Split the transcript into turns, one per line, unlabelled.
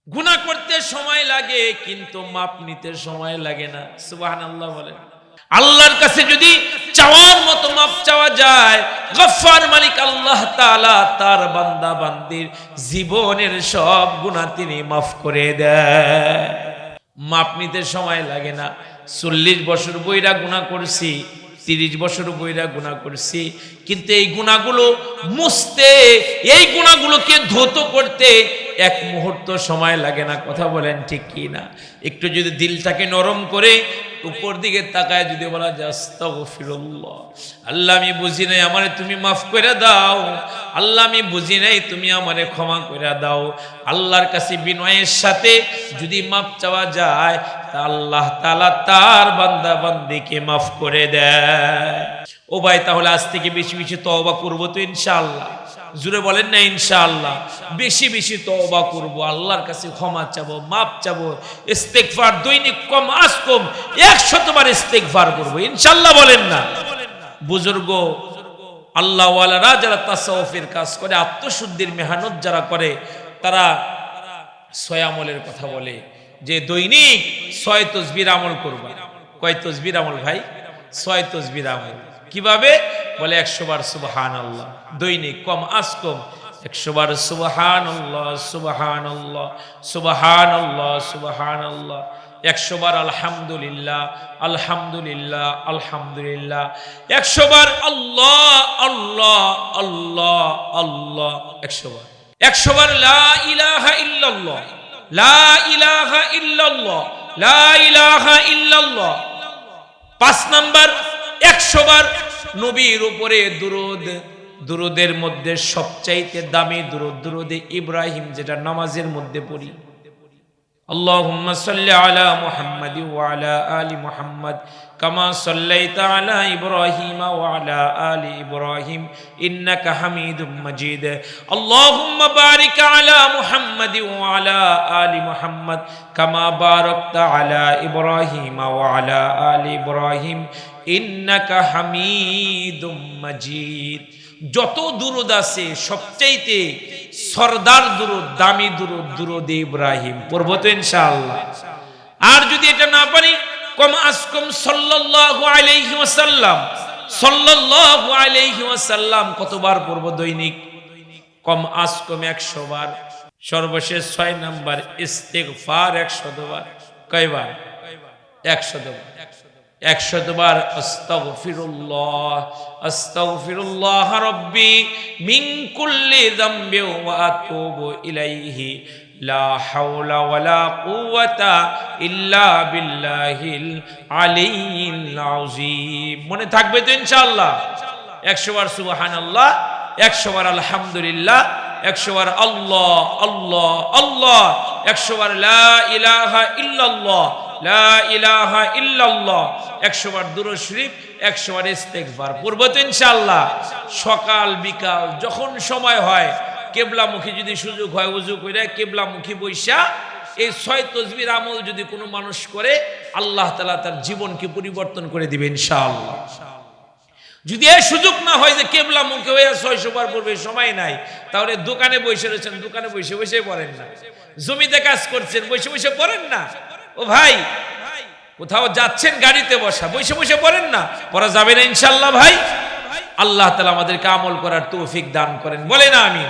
গুনাহ করতে সময় লাগে কিন্তু মাপ নিতে সময় লাগে না। সুবহানাল্লাহ বলেন। আল্লাহর কাছে যদি চাওয়ার মতো মাপ চাওয়া যায়, গফফার মালিক আল্লাহ তাআলা তার বান্দা বান্দির জীবনের সব গুনাহ তিনি মাফ করে দেয়। মাপ নিতে সময় লাগে না। 40 বছর বইরা গুনাহ করছি, 30 বছর বইরা গুনাহ করছি, কিন্তু এই গুনাহগুলো মুছতে, এই গুনাহগুলোকে ধৌত করতে এক মুহূর্ত সময় লাগে না। কথা বলেন ঠিক কি না? একটু যদি দিলটাকে নরম করে উপর দিকে তাকায় যদি বলা যায় আস্তাগফিরুল্লাহ, আল্লাহ আমি বুঝি নাই, আমারে তুমি মাফ করে দাও। আল্লাহ আমি বুঝি নাই, তুমি আমারে ক্ষমা করে দাও। আল্লাহর কাছে বিনয়ের সাথে যদি মাফ চাওয়া যায়, তা আল্লাহ তাআলা তার বান্দা বান্দিকে মাফ করে দেয়। ও ভাই, তাহলে আজ থেকে বেশি বেশি তওবা করব তো ইনশাআল্লাহ। জুড়ে বলেন না ইনশাআল্লাহ। বেশি বেশি তওবা করব, আল্লাহর কাছে ক্ষমা চাবো, মাপ চাবো, ইস্তেগফার দৈনিক কম আজ কম 100 বার ইস্তেগফার করব ইনশাআল্লাহ। বলেন না? বুজুর্গ আল্লাহ ওয়ালারা যারা তাসাউফের কাজ করে, আত্মশুদ্ধির মেহনত যারা করে, তারা 6 আমলের কথা বলে যে দৈনিক 6 তাসবিহ আমল করবা। কয় তাসবিহ আমল ভাই? 6 তাসবিহ আমল। কিভাবে? বলে 100 বার সুবহানাল্লাহ দৈনিক কম আজ কম 100 বার সুবহানাল্লাহ সুবহানাল্লাহ সুবহানাল্লাহ সুবহানাল্লাহ, 100 বার আলহামদুলিল্লাহ আলহামদুলিল্লাহ আলহামদুলিল্লাহ, 100 বার আল্লাহ আল্লাহ আল্লাহ আল্লাহ, 100 বার, 100 বার লা ইলাহা ইল্লাল্লাহ লা ইলাহা ইল্লাল্লাহ লা ইলাহা ইল্লাল্লাহ। 5 নাম্বার 100 বার নবীর উপরে দুরূদ। দুরূদের মধ্যে সবচাইতে দামি দুরূদ দুরূদে ইব্রাহিম, যেটা নামাজের মধ্যে পড়ি। আল্লাহুম্মা সাল্লি আলা মুহাম্মাদি ওয়া আলা আলি মুহাম্মাদ কামা সাল্লাইতা আলা ইব্রাহিম ওয়া আলা আলি ইব্রাহিম ইন্নাকা হামিদুম মাজিদ। আল্লাহুম্মা বারিক আলা মুহাম্মাদি ওয়া আলা আলি মুহাম্মাদ কামা বারাকতা আলা ইব্রাহিম ওয়া আলা আলি ইব্রাহিম ইন্নাকা হামিদুম মাজিদ। যত দুরূদ আছে সবচাইতে সরদার দুরূদ, দামি দুরূদ দুরূদ ইব্রাহিম পড়ব তো ইনশাআল্লাহ। আর যদি এটা না পারি, কম আজ কম সাল্লাল্লাহু আলাইহি ওয়াসাল্লাম, সাল্লাল্লাহু আলাইহি ওয়াসাল্লাম কতবার পড়ব দৈনিক? কম আজ কম 100 বার। সর্বশেষ 6 নাম্বার ইস্তেগফার 100 বার। কয়বার? 100 বার। 100 বার আস্তাগফিরুল্লাহ আস্তাগফিরুল্লাহ রাব্বি মিন কুল্লি যামবি ওয়া আতুবু ইলাইহি লা হাওলা ওয়ালা কুওয়াতা ইল্লা বিল্লাহিল আলিয়্যিল আযীম। মনে থাকবে তো ইনশাআল্লাহ? 100 বার সুবহানাল্লাহ, 100 বার আলহামদুলিল্লাহ, 100 বার আল্লাহ আল্লাহ আল্লাহ, 100 বার লা ইলাহা ইল্লাল্লাহ লা ইলাহা ইল্লাল্লাহ, 100 বার দুরূদ শরীফ, 100 বার ইস্তেগফার পড়ব তো ইনশাআল্লাহ। সকাল বিকাল যখন সময় হয়, কিবলামুখী যদি সুযোগ হয়, ওযু কইরা কিবলামুখী বইসা এই 6 তাসবিহ আমল যদি কোনো মানুষ করে, আল্লাহ তাআলা তার জীবনকে পরিবর্তন করে দিবেন ইনশাআল্লাহ। যদি এই সুযোগ না হয় যে কিবলামুখী হয়ে 600 বার পড়বে, সময় নাই, তাহলে দোকানে বসে রয়েছেন, দোকানে বসে বসে পড়েন না। জমিতে কাজ করছেন, বসে বসে পড়েন না। ও ভাই, কোথাও যাচ্ছেন, গাড়িতে বসা, বসে বসে পড়েন না। পড়া যাবে না ইনশাআল্লাহ ভাই। আল্লাহ তাআলা আমাদেরকে আমল করার তৌফিক দান করেন, বলেন আমিন।